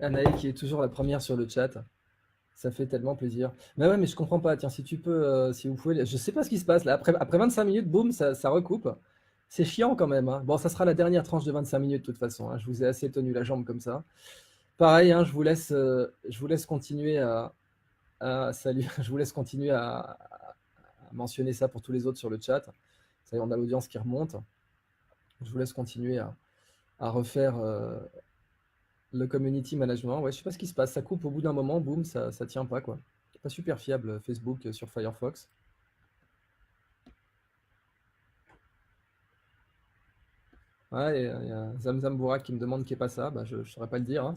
Anaï qui est toujours la première sur le chat. Ça fait tellement plaisir. Mais ouais, mais je comprends pas. Tiens, si tu peux, si vous pouvez, je sais pas ce qui se passe là. Après 25 minutes, boum, ça recoupe. C'est chiant quand même, hein. Bon, ça sera la dernière tranche de 25 minutes de toute façon, hein. Je vous ai assez tenu la jambe comme ça. Pareil, hein, je vous laisse continuer salut, je vous laisse continuer à mentionner ça pour tous les autres sur le chat. Ça y est, on a l'audience qui remonte. Je vous laisse continuer à refaire le community management. Ouais, je sais pas ce qui se passe. Ça coupe au bout d'un moment, boum, ça tient pas quoi. Pas super fiable Facebook sur Firefox. Ouais, il y a Zamzam Bourak qui me demande qui est pas ça. Bah, je ne saurais pas le dire, hein.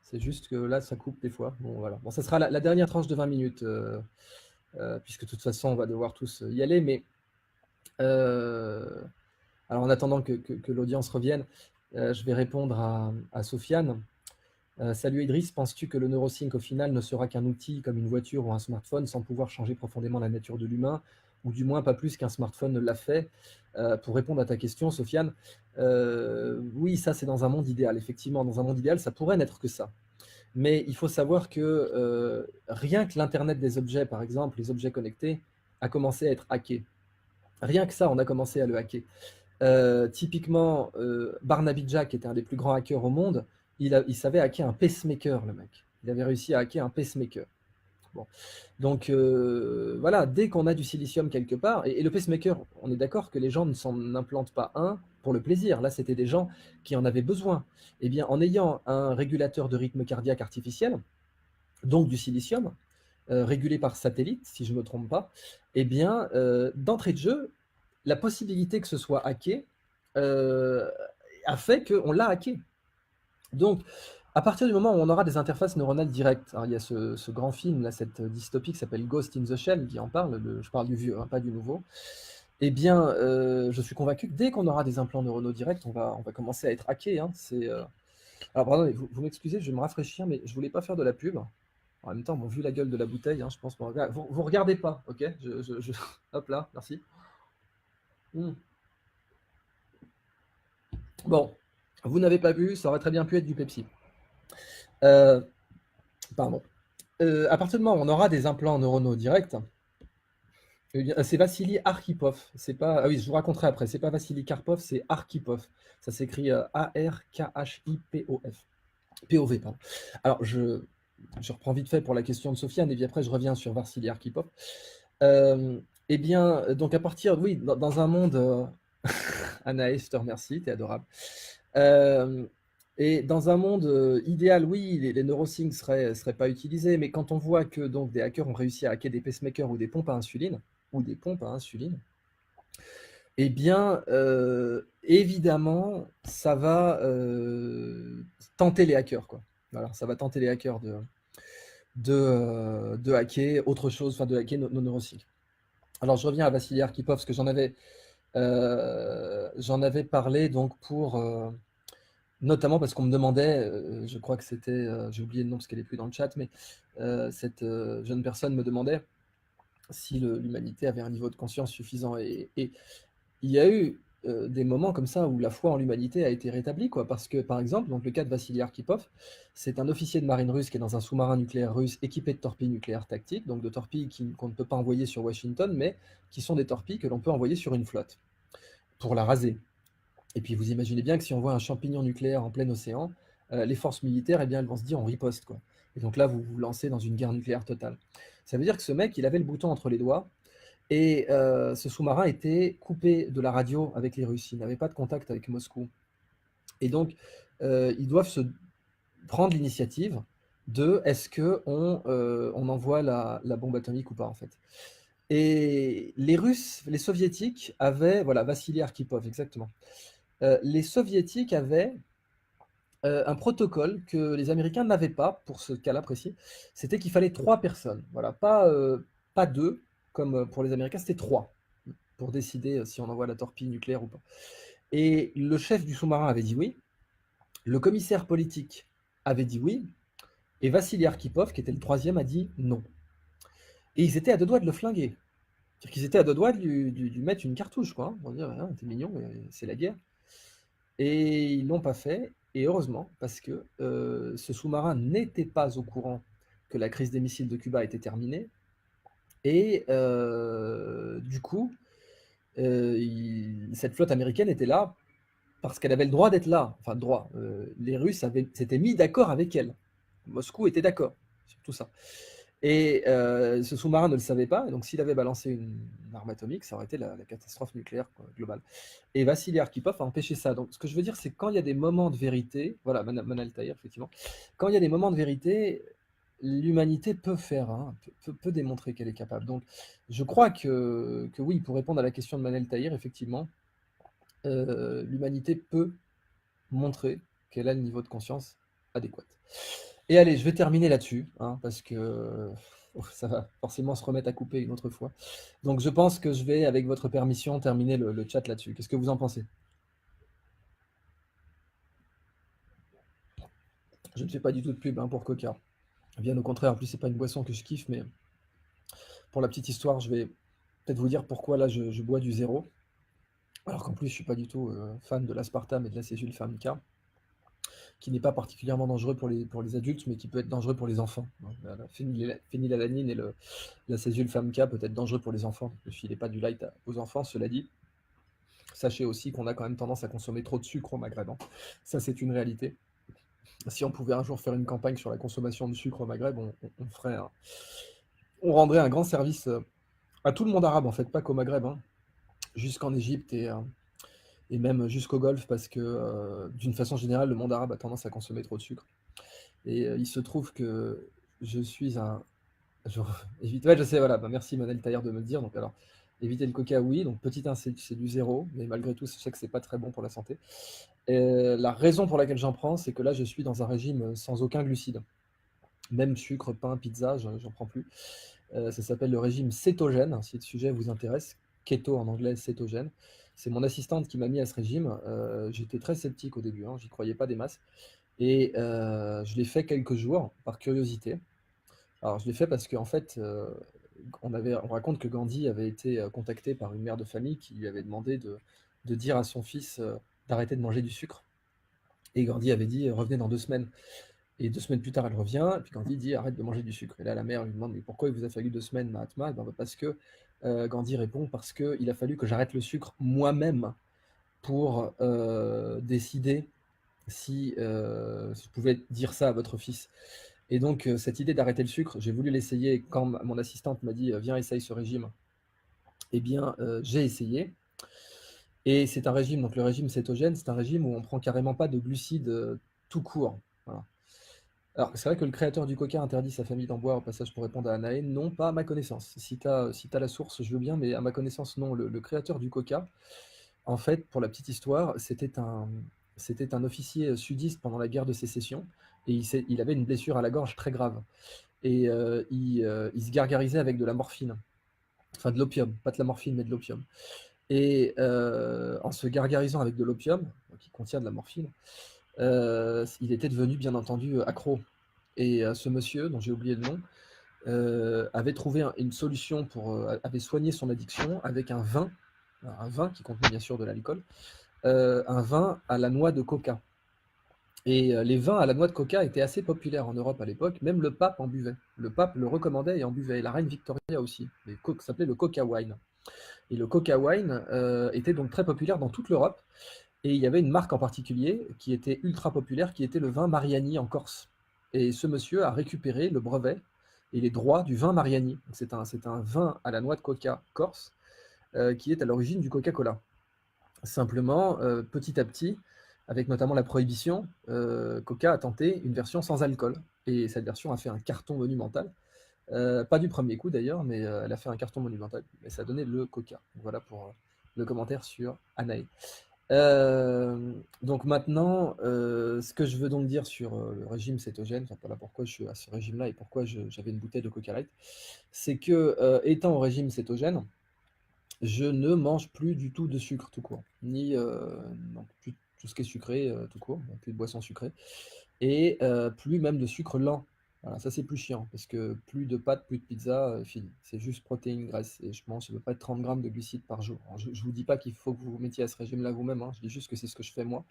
C'est juste que là, ça coupe des fois. Bon, voilà. Bon, ça sera la dernière tranche de 20 minutes, puisque de toute façon, on va devoir tous y aller. Mais alors, en attendant que l'audience revienne, je vais répondre à Sofiane. Salut Idriss, penses-tu que le neurosync au final ne sera qu'un outil comme une voiture ou un smartphone sans pouvoir changer profondément la nature de l'humain, ou du moins pas plus qu'un smartphone ne l'a fait? Pour répondre à ta question, Sofiane, oui, ça c'est dans un monde idéal. Effectivement, dans un monde idéal, ça pourrait n'être que ça. Mais il faut savoir que rien que l'Internet des objets, par exemple, les objets connectés, a commencé à être hacké. Rien que ça, on a commencé à le hacker. Typiquement, Barnaby Jack, qui était un des plus grands hackers au monde, il savait hacker un pacemaker, le mec. Il avait réussi à hacker un pacemaker. Bon. Donc voilà, dès qu'on a du silicium quelque part, et le pacemaker, on est d'accord que les gens ne s'en implantent pas un pour le plaisir. Là, c'était des gens qui en avaient besoin. Eh bien, en ayant un régulateur de rythme cardiaque artificiel, donc du silicium, régulé par satellite, si je ne me trompe pas, eh bien, d'entrée de jeu, la possibilité que ce soit hacké euh, a fait qu'on l'a hacké. Donc, à partir du moment où on aura des interfaces neuronales directes, alors il y a ce grand film, là, cette dystopie qui s'appelle Ghost in the Shell, qui en parle, je parle du vieux, hein, pas du nouveau, eh bien, je suis convaincu que dès qu'on aura des implants neuronaux directs, on va commencer à être hacké, hein. Alors, pardon, vous m'excusez, je vais me rafraîchir, mais je voulais pas faire de la pub. En même temps, bon, vu la gueule de la bouteille, hein, je pense qu'on vous regardez pas, ok? Hop là, merci. Hmm. Bon, vous n'avez pas vu, ça aurait très bien pu être du Pepsi. Euh, pardon. À partir du moment où on aura des implants neuronaux directs, eh bien, c'est Vassili Arkhipov. C'est pas, ah oui, je vous raconterai après. C'est pas Vassili Karpov, c'est Arkhipov. Ça s'écrit Arkhipov. POV, pardon. Alors, je reprends vite fait pour la question de Sofiane, et puis après, je reviens sur Vassili Arkhipov. Eh bien, donc à partir, oui, dans un monde, Anaïs, je te remercie, t'es adorable. Euh, et dans un monde idéal, oui, les neurosyncs seraient pas utilisés, mais quand on voit que donc des hackers ont réussi à hacker des pacemakers ou des pompes à insuline, eh bien, évidemment, ça va tenter les hackers, quoi. Voilà, ça va tenter les hackers de hacker autre chose, enfin de hacker nos neurosyncs. Alors, je reviens à Vassili Arkhipov, parce que j'en avais parlé donc pour notamment parce qu'on me demandait, je crois que c'était, j'ai oublié le nom parce qu'elle est plus dans le chat, mais cette jeune personne me demandait si l'humanité avait un niveau de conscience suffisant. Et il y a eu des moments comme ça où la foi en l'humanité a été rétablie, quoi. Parce que, par exemple, donc le cas de Vassili Arkhipov, c'est un officier de marine russe qui est dans un sous-marin nucléaire russe équipé de torpilles nucléaires tactiques, donc de torpilles qu'on ne peut pas envoyer sur Washington, mais qui sont des torpilles que l'on peut envoyer sur une flotte pour la raser. Et puis vous imaginez bien que si on voit un champignon nucléaire en plein océan, les forces militaires, eh bien, elles vont se dire on riposte, quoi. Et donc là, vous vous lancez dans une guerre nucléaire totale. Ça veut dire que ce mec, il avait le bouton entre les doigts, et ce sous-marin était coupé de la radio avec les Russes. Il n'avait pas de contact avec Moscou. Et donc, ils doivent se prendre l'initiative de est-ce qu'on envoie la bombe atomique ou pas, en fait. Et les Russes, les Soviétiques avaient, voilà, Vassili Arkhipov, exactement. Les Soviétiques avaient un protocole que les Américains n'avaient pas pour ce cas-là précis. C'était qu'il fallait trois personnes. Voilà, pas deux, comme pour les Américains, c'était trois pour décider si on envoie la torpille nucléaire ou pas. Et le chef du sous-marin avait dit oui, le commissaire politique avait dit oui, et Vassili Arkhipov, qui était le troisième, a dit non. Et ils étaient à deux doigts de le flinguer. C'est-à-dire qu'ils étaient à deux doigts de lui mettre une cartouche, quoi. On va dire, ah, t'es mignon, c'est la guerre. Et ils l'ont pas fait, et heureusement, parce que ce sous-marin n'était pas au courant que la crise des missiles de Cuba était terminée, et du coup, cette flotte américaine était là parce qu'elle avait le droit d'être là. Enfin, le droit. Les Russes s'étaient mis d'accord avec elle. Moscou était d'accord sur tout ça. Et ce sous-marin ne le savait pas, et donc s'il avait balancé une arme atomique, ça aurait été la catastrophe nucléaire quoi, globale. Et Vassili Arkhipov a empêché ça. Donc ce que je veux dire, c'est que quand il y a des moments de vérité, voilà, Manal Tahir, effectivement, quand il y a des moments de vérité, l'humanité peut faire, hein, peut démontrer qu'elle est capable. Donc je crois que oui, pour répondre à la question de Manel Tahir, effectivement, l'humanité peut montrer qu'elle a le niveau de conscience adéquat. Et allez, je vais terminer là-dessus, hein, parce que ça va forcément se remettre à couper une autre fois. Donc je pense que je vais, avec votre permission, terminer le chat là-dessus. Qu'est-ce que vous en pensez? Je ne fais pas du tout de pub hein, pour Coca. Bien au contraire, en plus c'est pas une boisson que je kiffe, mais pour la petite histoire, je vais peut-être vous dire pourquoi là je bois du zéro. Alors qu'en plus je suis pas du tout fan de l'aspartame et de la césulfamica, qui n'est pas particulièrement dangereux pour les adultes, mais qui peut être dangereux pour les enfants. La phénylalanine et la césulfame-K peut être dangereux pour les enfants. Ne filez pas du light aux enfants, cela dit. Sachez aussi qu'on a quand même tendance à consommer trop de sucre au Maghreb. Hein. Ça, c'est une réalité. Si on pouvait un jour faire une campagne sur la consommation de sucre au Maghreb, on rendrait un grand service à tout le monde arabe, en fait, pas qu'au Maghreb, hein, jusqu'en Égypte et même jusqu'au Golfe, parce que d'une façon générale, le monde arabe a tendance à consommer trop de sucre. Et il se trouve que je suis un. Je... Ouais, je sais, voilà. Bah, merci Manel Taillard de me le dire. Donc, alors, éviter le coca, oui. Donc, petit 1, c'est du zéro. Mais malgré tout, je sais que c'est pas très bon pour la santé. Et la raison pour laquelle j'en prends, c'est que là, je suis dans un régime sans aucun glucide. Même sucre, pain, pizza, j'en prends plus. Ça s'appelle le régime cétogène, si le sujet vous intéresse. Keto en anglais, cétogène. C'est mon assistante qui m'a mis à ce régime. J'étais très sceptique au début, hein, j'y croyais pas des masses. Et je l'ai fait quelques jours par curiosité. Alors je l'ai fait parce qu'en fait, on raconte que Gandhi avait été contacté par une mère de famille qui lui avait demandé de dire à son fils d'arrêter de manger du sucre. Et Gandhi avait dit revenez dans 2 semaines. Et 2 semaines plus tard, elle revient, et puis Gandhi dit arrête de manger du sucre. Et là, la mère lui demande mais pourquoi il vous a fallu 2 semaines, Mahatma? Et ben, parce que Gandhi répond parce qu'il a fallu que j'arrête le sucre moi-même pour décider si je pouvais dire ça à votre fils. Et donc, cette idée d'arrêter le sucre, j'ai voulu l'essayer quand mon assistante m'a dit viens, essaye ce régime. Eh bien, j'ai essayé. Et c'est un régime, donc le régime cétogène, c'est un régime où on prend carrément pas de glucides tout court. Voilà. Alors, c'est vrai que le créateur du coca interdit sa famille d'en boire, au passage pour répondre à Anaë, non, pas à ma connaissance. Si tu as, la source, je veux bien, mais à ma connaissance, non. Le créateur du coca, en fait, pour la petite histoire, c'était un officier sudiste pendant la guerre de sécession, et il avait une blessure à la gorge très grave. Et il se gargarisait avec de la morphine, enfin de l'opium, pas de la morphine, mais de l'opium. Et en se gargarisant avec de l'opium, qui contient de la morphine, il était devenu bien entendu accro. Et ce monsieur, dont j'ai oublié le nom, avait trouvé une solution avait soigné son addiction avec un vin qui contenait bien sûr de l'alcool, un vin à la noix de coca. Et les vins à la noix de coca étaient assez populaires en Europe à l'époque, même le pape en buvait. Le pape le recommandait et en buvait, et la reine Victoria aussi. Ça s'appelait le coca wine. Et le coca wine était donc très populaire dans toute l'Europe, et il y avait une marque en particulier qui était ultra populaire, qui était le vin Mariani en Corse. Et ce monsieur a récupéré le brevet et les droits du vin Mariani. C'est un vin à la noix de coca corse qui est à l'origine du Coca-Cola. Simplement, petit à petit, avec notamment la prohibition, Coca a tenté une version sans alcool. Et cette version a fait un carton monumental. Pas du premier coup d'ailleurs, mais elle a fait un carton monumental. Et ça a donné le Coca. Voilà pour le commentaire sur Anaï. Donc maintenant, ce que je veux donc dire sur le régime cétogène, enfin voilà pourquoi je suis à ce régime-là et pourquoi j'avais une bouteille de Coca Light, c'est que étant au régime cétogène, je ne mange plus du tout de sucre tout court, ni non, plus tout ce qui est sucré tout court, donc plus de boissons sucrées, et plus même de sucre lent. Voilà, ça c'est plus chiant parce que plus de pâtes, plus de pizza, fini. C'est juste protéines, graisse et je mange à peu près 30 grammes de glucides par jour. Alors je vous dis pas qu'il faut que vous vous mettiez à ce régime-là vous-même, hein, je dis juste que c'est ce que je fais moi.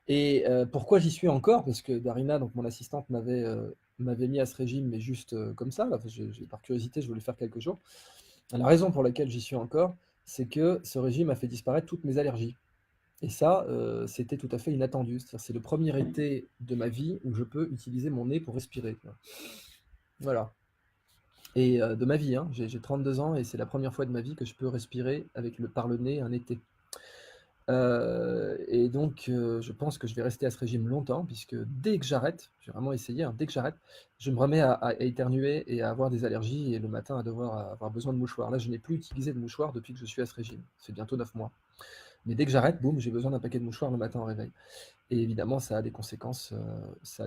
Et pourquoi j'y suis encore? Parce que Darina, donc mon assistante, m'avait mis à ce régime, mais juste comme ça, là, parce que par curiosité, je voulais faire quelques jours. La raison pour laquelle j'y suis encore, c'est que ce régime a fait disparaître toutes mes allergies. Et ça, c'était tout à fait inattendu. C'est-à-dire, c'est le premier été de ma vie où je peux utiliser mon nez pour respirer, quoi. Voilà. Et de ma vie, hein, j'ai 32 ans et c'est la première fois de ma vie que je peux respirer par le nez un été. Et donc, je pense que je vais rester à ce régime longtemps, puisque dès que j'arrête, j'ai vraiment essayé, hein, dès que j'arrête, je me remets à éternuer et à avoir des allergies et le matin à devoir avoir besoin de mouchoirs. Là, je n'ai plus utilisé de mouchoirs depuis que je suis à ce régime. C'est bientôt 9 mois. Mais dès que j'arrête, boum, j'ai besoin d'un paquet de mouchoirs le matin au réveil. Et évidemment, ça a des conséquences sur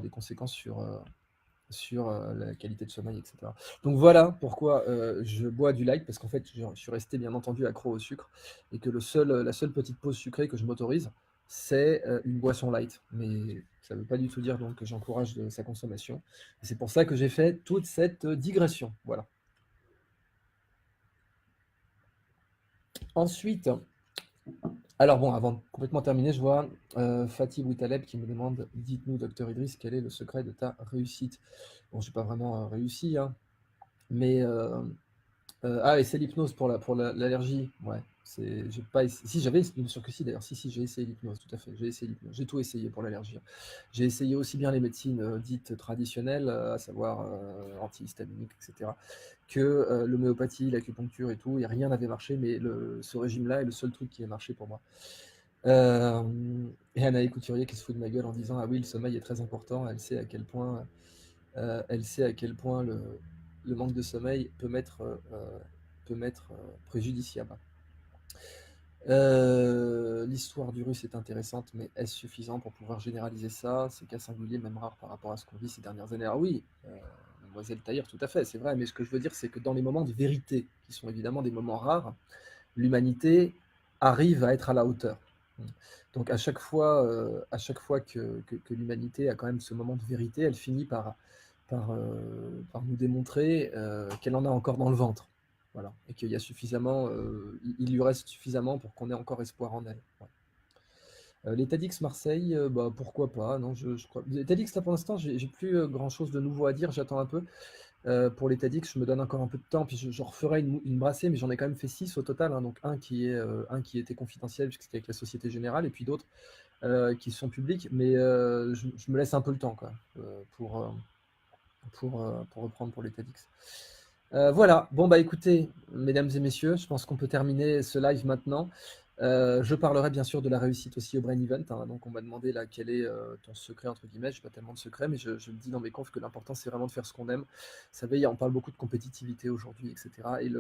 la qualité de sommeil, etc. Donc voilà pourquoi je bois du light, parce qu'en fait, je suis resté bien entendu accro au sucre, et que la seule petite pause sucrée que je m'autorise, c'est une boisson light. Mais ça ne veut pas du tout dire donc que j'encourage sa consommation. Et c'est pour ça que j'ai fait toute cette digression. Voilà. Ensuite, alors bon, avant de complètement terminer, je vois Fatih Boutaleb qui me demande: dites-nous, docteur Idriss, quel est le secret de ta réussite? Bon, je n'ai pas vraiment réussi, hein, mais ah, et c'est l'hypnose pour l'allergie. Ouais, j'ai pas si j'avais, bien sûr que si d'ailleurs, si j'ai essayé l'hypnose, tout à fait, j'ai essayé l'hypnose, j'ai tout essayé pour l'allergie. J'ai essayé aussi bien les médecines dites traditionnelles, à savoir antihistaminiques, etc., que l'homéopathie, l'acupuncture et tout, et rien n'avait marché, mais ce régime-là est le seul truc qui a marché pour moi. Euh, et Anaïs Couturier qui se fout de ma gueule en disant: ah oui, le sommeil est très important, elle sait à quel point le manque de sommeil peut m'être préjudiciable. L'histoire du russe est intéressante, mais est-ce suffisant pour pouvoir généraliser ça? Ces cas singuliers, même rares par rapport à ce qu'on vit ces dernières années. Alors oui, Mademoiselle Tailleur, tout à fait, c'est vrai, mais ce que je veux dire, c'est que dans les moments de vérité, qui sont évidemment des moments rares, l'humanité arrive à être à la hauteur. Donc à chaque fois que l'humanité a quand même ce moment de vérité, elle finit par nous démontrer qu'elle en a encore dans le ventre. Voilà. Et qu'il y a suffisamment, il lui reste suffisamment pour qu'on ait encore espoir en elle. Ouais. Les TEDx Marseille, bah, pourquoi pas, non, je crois. Les TEDx, là, pour l'instant, j'ai plus grand-chose de nouveau à dire, j'attends un peu. Pour les TEDx, je me donne encore un peu de temps, puis je referai une brassée, mais j'en ai quand même fait 6 au total, hein, donc un qui était confidentiel, puisque c'était avec la Société Générale, et puis d'autres qui sont publics, mais je me laisse un peu le temps, quoi, pour, euh, pour reprendre pour les TEDx. Voilà, bon bah écoutez, mesdames et messieurs, je pense qu'on peut terminer ce live maintenant. Je parlerai bien sûr de la réussite aussi au Brain Event, hein. Donc on m'a demandé là quel est ton secret entre guillemets. Je n'ai pas tellement de secret, mais je le dis dans mes confs que l'important c'est vraiment de faire ce qu'on aime. Vous savez, on parle beaucoup de compétitivité aujourd'hui, etc. Et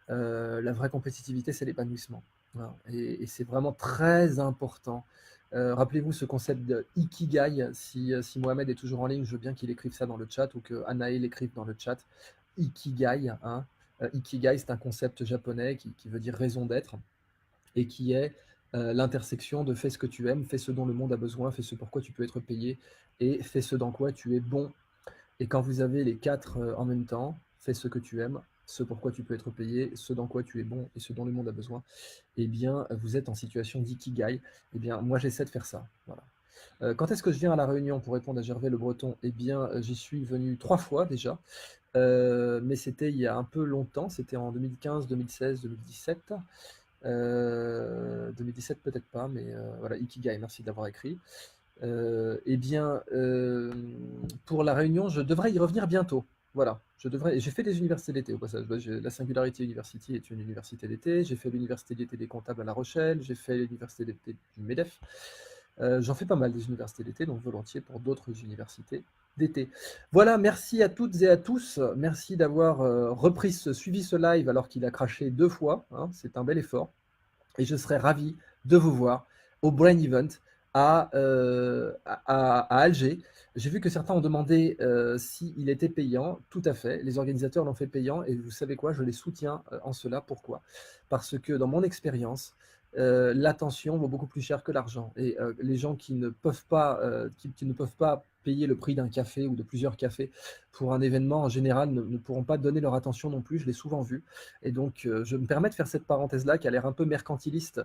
la vraie compétitivité, c'est l'épanouissement. Voilà. Et c'est vraiment très important. Rappelez-vous ce concept de Ikigai. Si Mohamed est toujours en ligne, je veux bien qu'il écrive ça dans le chat ou que Anaël l'écrive dans le chat. Ikigai, hein. Ikigai, c'est un concept japonais qui veut dire raison d'être et qui est l'intersection de fais ce que tu aimes, fais ce dont le monde a besoin, fais ce pourquoi tu peux être payé et fais ce dans quoi tu es bon. Et quand vous avez les quatre en même temps, fais ce que tu aimes, ce pourquoi tu peux être payé, ce dans quoi tu es bon et ce dont le monde a besoin, eh bien, vous êtes en situation d'ikigai. Eh bien, moi, j'essaie de faire ça. Voilà. Quand est-ce que je viens à La Réunion pour répondre à Gervais Le Breton? Eh bien, j'y suis venu 3 fois déjà, mais c'était il y a un peu longtemps, c'était en 2015, 2016, 2017. 2017 peut-être pas, mais voilà, Ikigai, merci de l'avoir écrit. Eh bien, pour La Réunion, je devrais y revenir bientôt. Voilà, j'ai fait des universités d'été au passage. La Singularity University est une université d'été. J'ai fait l'université d'été des comptables à La Rochelle. J'ai fait l'université d'été du MEDEF. J'en fais pas mal des universités d'été, donc volontiers pour d'autres universités d'été. Voilà, merci à toutes et à tous. Merci d'avoir suivi ce live alors qu'il a craché 2 fois, hein, c'est un bel effort. Et je serais ravi de vous voir au Brain Event à Alger. J'ai vu que certains ont demandé s'il était payant. Tout à fait. Les organisateurs l'ont fait payant. Et vous savez quoi? Je les soutiens en cela. Pourquoi? Parce que dans mon expérience, l'attention vaut beaucoup plus cher que l'argent. Et les gens qui ne peuvent pas payer le prix d'un café ou de plusieurs cafés pour un événement, en général, ne pourront pas donner leur attention non plus. Je l'ai souvent vu. Et donc, je me permets de faire cette parenthèse-là qui a l'air un peu mercantiliste,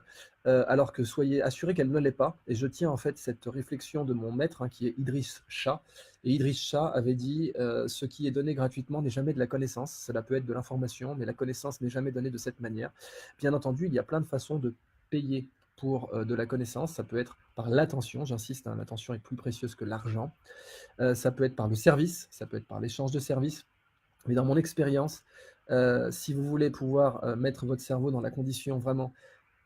alors que soyez assurés qu'elle ne l'est pas. Et je tiens en fait cette réflexion de mon maître, hein, qui est Idriss Shah. Et Idriss Shah avait dit ce qui est donné gratuitement n'est jamais de la connaissance. Cela peut être de l'information, mais la connaissance n'est jamais donnée de cette manière. Bien entendu, il y a plein de façons de payer pour de la connaissance. Ça peut être par l'attention, j'insiste, hein, l'attention est plus précieuse que l'argent. Ça peut être par le service, ça peut être par l'échange de services. Mais dans mon expérience, si vous voulez pouvoir mettre votre cerveau dans la condition vraiment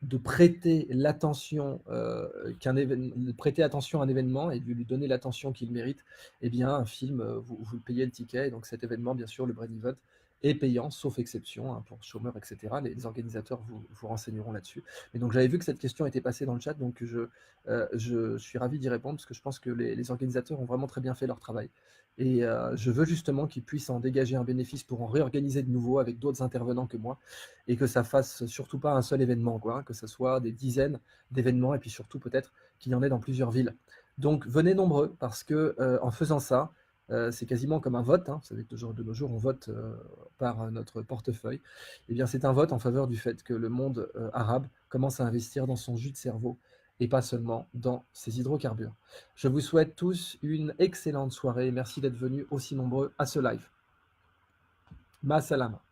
de prêter l'attention de prêter attention à un événement et de lui donner l'attention qu'il mérite, eh bien un film, vous le payez le ticket. Et donc cet événement, bien sûr, le Brainy Vote est payant, sauf exception, hein, pour chômeurs, etc. Les organisateurs vous renseigneront là-dessus. Mais donc j'avais vu que cette question était passée dans le chat, donc je suis ravi d'y répondre parce que je pense que les organisateurs ont vraiment très bien fait leur travail. Et je veux justement qu'ils puissent en dégager un bénéfice pour en réorganiser de nouveau avec d'autres intervenants que moi, et que ça fasse surtout pas un seul événement, quoi, hein, que ce soit des dizaines d'événements, et puis surtout peut-être qu'il y en ait dans plusieurs villes. Donc venez nombreux, parce que en faisant ça, c'est quasiment comme un vote, hein. Vous savez que de nos jours on vote par notre portefeuille. Eh bien c'est un vote en faveur du fait que le monde arabe commence à investir dans son jus de cerveau et pas seulement dans ses hydrocarbures. Je vous souhaite tous une excellente soirée. Merci d'être venus aussi nombreux à ce live. Ma salama.